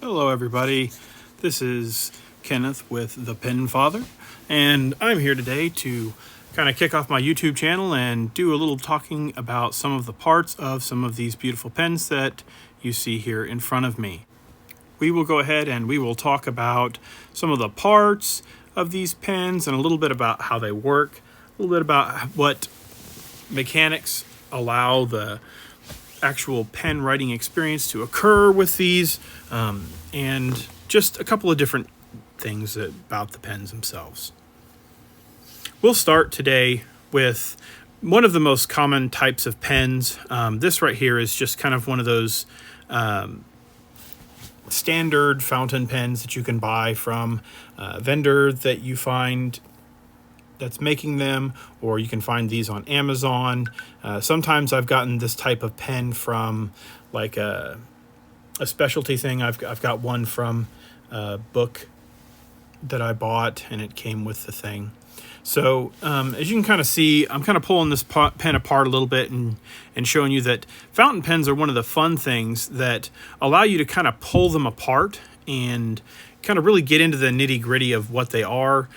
Hello everybody, this is Kenneth with The Pen Father, and I'm here today to kind of kick off my YouTube channel and do a little talking about some of the parts of some of these beautiful pens that you see here in front of me. We will go ahead and we will talk about some of the parts of these pens and a little bit about how they work, a little bit about what mechanics allow the actual pen writing experience to occur with these, and just a couple of different things about the pens themselves. We'll start today with one of the most common types of pens. This right here is just kind of one of those standard fountain pens that you can buy from a vendor that you find that's making them, or you can find these on Amazon. Sometimes I've gotten this type of pen from like a specialty thing. I've got one from a book that I bought, and it came with the thing. So as you can kind of see, I'm kind of pulling this pen apart a little bit and showing you that fountain pens are one of the fun things that allow you to kind of pull them apart and kind of really get into the nitty-gritty of what they are.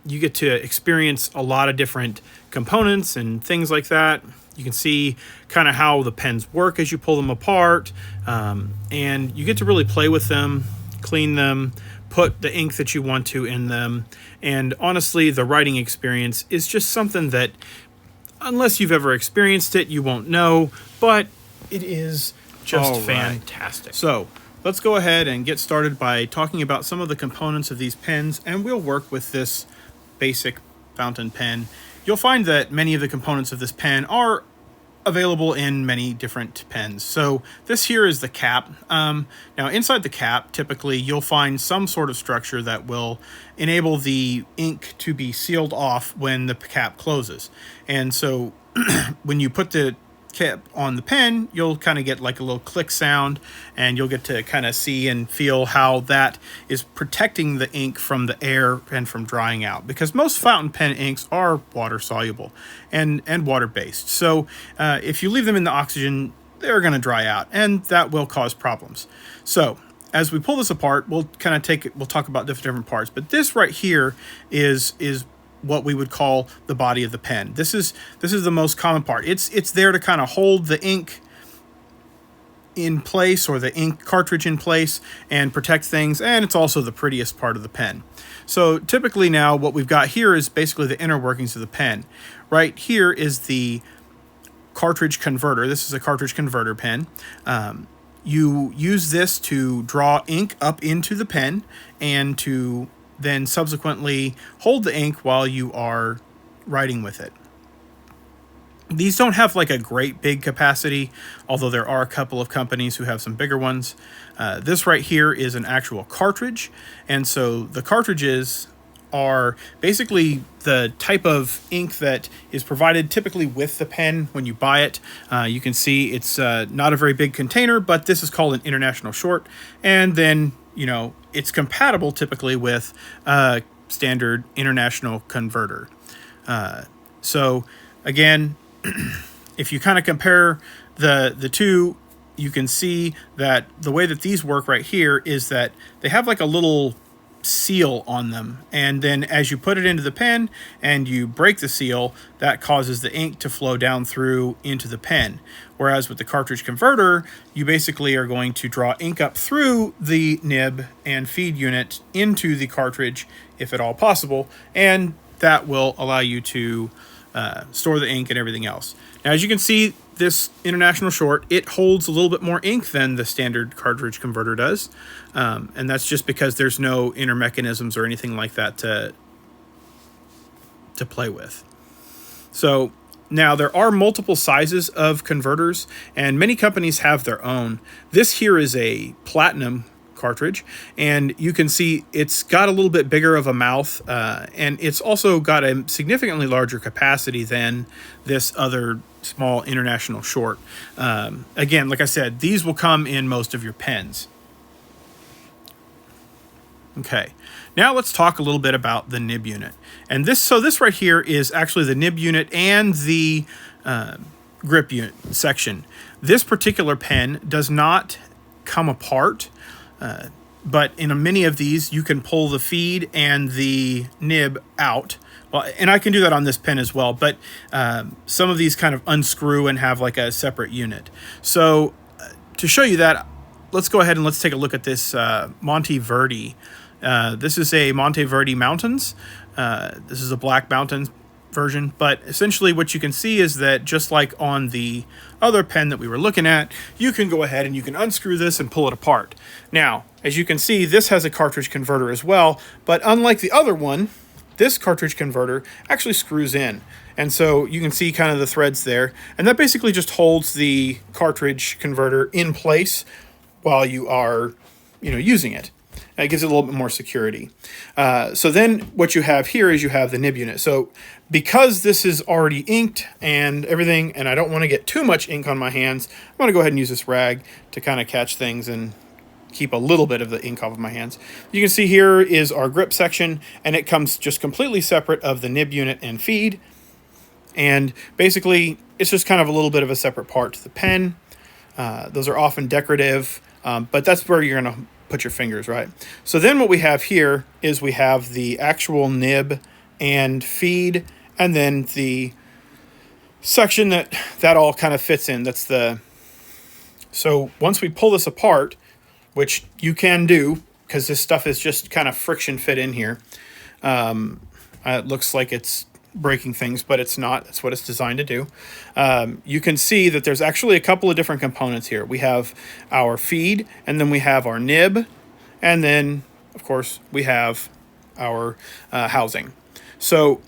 You get to experience a lot of different components and things like that. You can see kind of how the pens work as you pull them apart, and you get to really play with them, clean them, put the ink that you want to in them. And honestly, the writing experience is just something that, unless you've ever experienced it, you won't know, but it is just fantastic. So let's go ahead and get started by talking about some of the components of these pens, and we'll work with this basic fountain pen. You'll find that many of the components of this pen are available in many different pens. So this here is the cap. Now inside the cap, typically you'll find some sort of structure that will enable the ink to be sealed off when the cap closes. And so when you put the cap on the pen, you'll kind of get like a little click sound, and you'll get to kind of see and feel how that is protecting the ink from the air and from drying out, because most fountain pen inks are water soluble and water based. So if you leave them in the oxygen, they're going to dry out, and that will cause problems. So as we pull this apart, we'll talk about different parts, but this right here is what we would call the body of the pen. This is the most common part. It's there to kind of hold the ink in place, or the ink cartridge in place, and protect things, and it's also the prettiest part of the pen. So typically now what we've got here is basically the inner workings of the pen. Right here is the cartridge converter. This is a cartridge converter pen. You use this to draw ink up into the pen and to then subsequently hold the ink while you are writing with it. These don't have like a great big capacity, although there are a couple of companies who have some bigger ones. This right here is an actual cartridge, and so the cartridges are basically the type of ink that is provided typically with the pen when you buy it. You can see it's not a very big container, but this is called an international short, and then it's compatible typically with a standard international converter. So again, if you kind of compare the two, you can see that the way that these work right here is that they have like a little seal on them, and then as you put it into the pen and you break the seal, that causes the ink to flow down through into the pen. Whereas with the cartridge converter, you basically are going to draw ink up through the nib and feed unit into the cartridge, if at all possible, and that will allow you to store the ink and everything else. Now, as you can see, this international short, it holds a little bit more ink than the standard cartridge converter does, and that's just because there's no inner mechanisms or anything like that to play with. So now there are multiple sizes of converters, and many companies have their own. This here is a platinum cartridge, and you can see it's got a little bit bigger of a mouth, and it's also got a significantly larger capacity than this other small international short. Again, like I said, these will come in most of your pens. Okay, now let's talk a little bit about the nib unit. And this right here is actually the nib unit and the grip unit section. This particular pen does not come apart. But in many of these, you can pull the feed and the nib out. Well, and I can do that on this pen as well, but some of these kind of unscrew and have like a separate unit. So to show you that, let's go ahead and let's take a look at this Monteverdi. This is a Monteverdi Mountains. This is a black mountain version, but essentially what you can see is that just like on the other pen that we were looking at, you can go ahead and you can unscrew this and pull it apart. Now, as you can see, this has a cartridge converter as well, but unlike the other one, this cartridge converter actually screws in. And so you can see kind of the threads there, and that basically just holds the cartridge converter in place while you are, using it. It gives it a little bit more security. So then what you have here is you have the nib unit. So because this is already inked and everything, and I don't want to get too much ink on my hands, I'm going to go ahead and use this rag to kind of catch things and keep a little bit of the ink off of my hands. You can see here is our grip section, and it comes just completely separate of the nib unit and feed. And basically, it's just kind of a little bit of a separate part to the pen. Those are often decorative, but that's where you're going to put your fingers, right? So then what we have here is we have the actual nib and feed, and then the section that all kind of fits in. So once we pull this apart, which you can do because this stuff is just kind of friction fit in here. It looks like it's breaking things, but it's not. That's what it's designed to do. You can see that there's actually a couple of different components here. We have our feed, and then we have our nib, and then, of course, we have our housing. So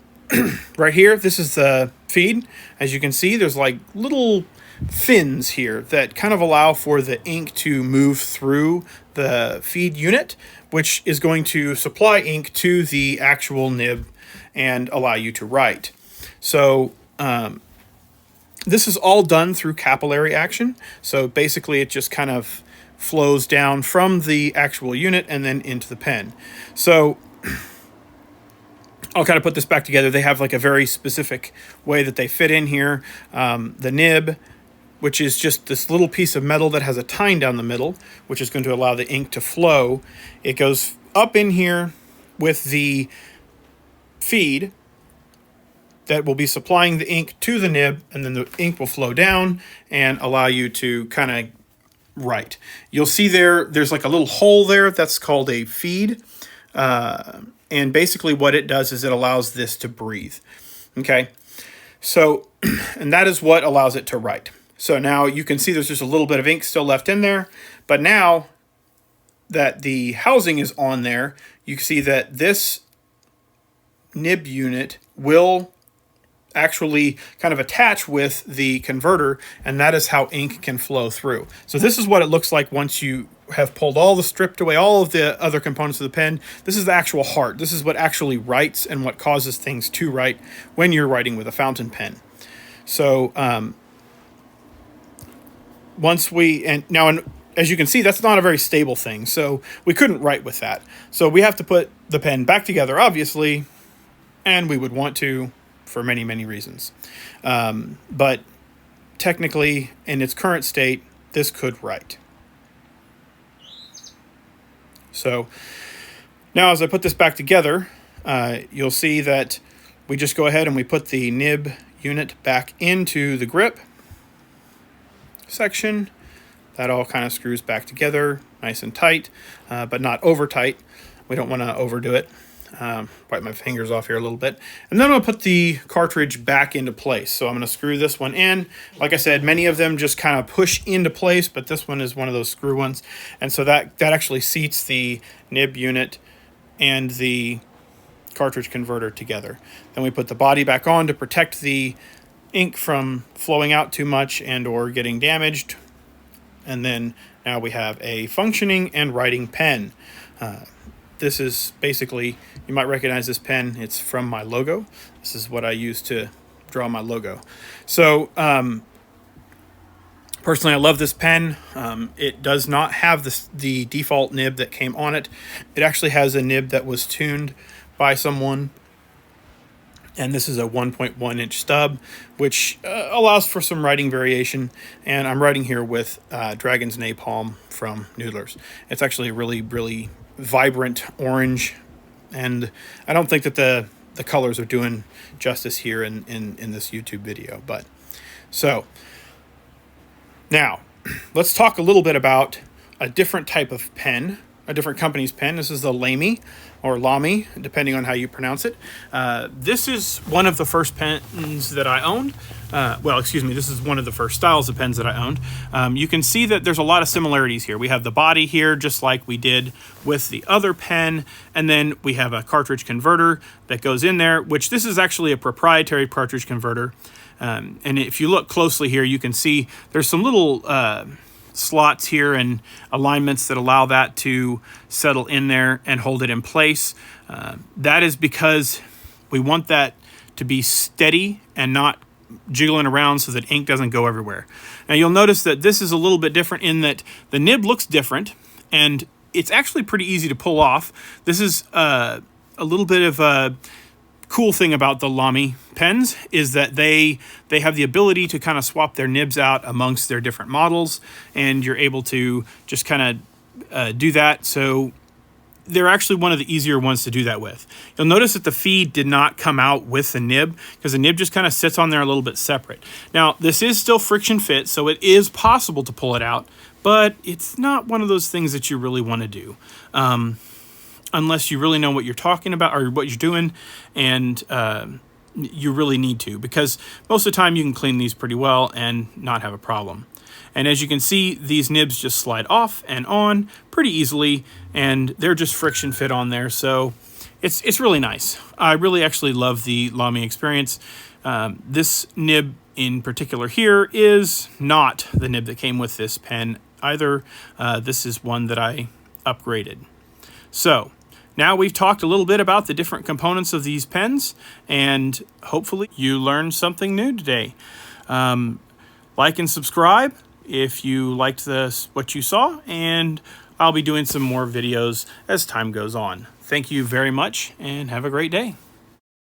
right here, this is the feed. As you can see, there's like little fins here that kind of allow for the ink to move through the feed unit, which is going to supply ink to the actual nib and allow you to write. So this is all done through capillary action. So basically it just kind of flows down from the actual unit and then into the pen. So I'll kind of put this back together. They have like a very specific way that they fit in here. The nib, which is just this little piece of metal that has a tine down the middle, which is going to allow the ink to flow. It goes up in here with the feed that will be supplying the ink to the nib, and then the ink will flow down and allow you to kind of write. You'll see there's like a little hole there that's called a feed. And basically what it does is it allows this to breathe. Okay. So, and that is what allows it to write. So now you can see there's just a little bit of ink still left in there, but now that the housing is on there, you can see that this nib unit will actually kind of attach with the converter, and that is how ink can flow through. So this is what it looks like once you have pulled stripped away all of the other components of the pen. This is the actual heart. This is what actually writes and what causes things to write when you're writing with a fountain pen. So as you can see, that's not a very stable thing, so we couldn't write with that. So we have to put the pen back together, obviously, and we would want to for many, many reasons. But technically, in its current state, this could write. So now as I put this back together, you'll see that we just go ahead and we put the nib unit back into the grip section. That all kind of screws back together nice and tight, but not over tight. We don't want to overdo it. Wipe my fingers off here a little bit. And then I'm going to put the cartridge back into place. So I'm going to screw this one in. Like I said, many of them just kind of push into place, but this one is one of those screw ones. And so that actually seats the nib unit and the cartridge converter together. Then we put the body back on to protect the ink from flowing out too much and or getting damaged. And then now we have a functioning and writing pen. This is basically, you might recognize this pen. It's from my logo. This is what I use to draw my logo. So personally, I love this pen. It does not have the default nib that came on it. It actually has a nib that was tuned by someone. And this is a 1.1 inch stub, which allows for some writing variation. And I'm writing here with Dragon's Napalm from Noodlers. It's actually a really, really vibrant orange. And I don't think that the colors are doing justice here in this YouTube video. But so now let's talk a little bit about a different type of pen, a different company's pen. This is the Lamy, or Lamy, depending on how you pronounce it. This is one of the first pens that I owned. This is one of the first styles of pens that I owned. You can see that there's a lot of similarities here. We have the body here, just like we did with the other pen, and then we have a cartridge converter that goes in there, which this is actually a proprietary cartridge converter. And if you look closely here, you can see there's some little slots here and alignments that allow that to settle in there and hold it in place. That is because we want that to be steady and not jiggling around so that ink doesn't go everywhere. Now you'll notice that this is a little bit different in that the nib looks different, and it's actually pretty easy to pull off. This is a little bit of a cool thing about the Lamy pens is that they have the ability to kind of swap their nibs out amongst their different models, and you're able to just kind of do that. So they're actually one of the easier ones to do that with. You'll notice that the feed did not come out with the nib because the nib just kind of sits on there a little bit separate. Now, this is still friction fit, so it is possible to pull it out, but it's not one of those things that you really want to do. Unless you really know what you're talking about or what you're doing, and you really need to, because most of the time you can clean these pretty well and not have a problem. And as you can see, these nibs just slide off and on pretty easily, and they're just friction fit on there, so it's really nice. I really actually love the Lamy experience. This nib in particular here is not the nib that came with this pen either. This is one that I upgraded. So now we've talked a little bit about the different components of these pens, and hopefully you learned something new today. Like and subscribe if you liked what you saw, and I'll be doing some more videos as time goes on. Thank you very much, and have a great day.